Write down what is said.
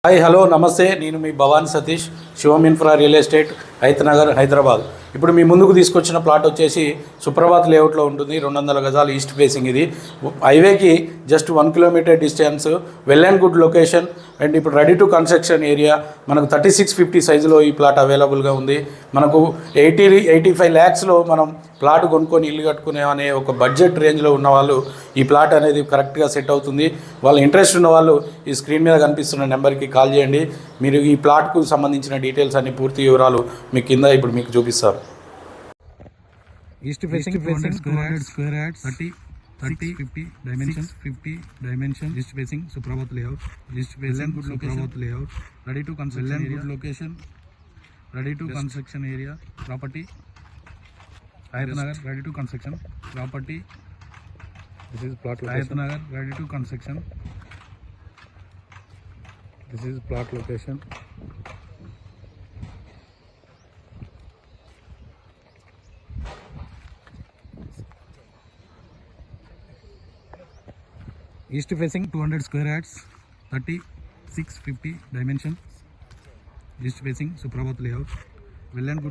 Hi hello నమస్తే, నేను మీ Bhavan Satish, Shivam infra real estate, Hayathnagar, Hyderabad. ఇప్పుడు మీ ముందుకు తీసుకొచ్చిన ప్లాట్ వచ్చేసి సుప్రభాత్ లేఅవుట్లో ఉంటుంది. 200 గజాలు ఈస్ట్ ఫేసింగ్. ఇది హైవేకి just 1 kilometre distance, well and good location and ఇప్పుడు రెడీ టు కన్స్ట్రక్షన్ ఏరియా. మనకు 3650 సైజులో ఈ ప్లాట్ అవైలబుల్గా ఉంది. మనకు 85 ల్యాక్స్లో మనం ప్లాట్ కొనుక్కొని ఇల్లు కట్టుకునే అనే ఒక బడ్జెట్ రేంజ్లో ఉన్న వాళ్ళు ఈ ప్లాట్ అనేది కరెక్ట్గా సెట్ అవుతుంది. వాళ్ళ ఇంట్రెస్ట్ ఉన్న వాళ్ళు ఈ స్క్రీన్ మీద కనిపిస్తున్న నెంబర్కి కాల్ చేయండి. మీరు ఈ ప్లాట్కు సంబంధించిన డీటెయిల్స్ అన్ని పూర్తి వివరాలు మీకు కింద ఇప్పుడు మీకు చూపిస్తారు. East facing 200 square yards, 30-50 dimension, east facing Suprabhat layout, east facing Suprabhat layout, ready to construction ready to construction area property, Hayathnagar, ready to construction property. This is plot Hayathnagar, ready to construction. This is plot location. East facing 200 square yards, 3650 dimensions. East facing Suprabhat layout. Well and good.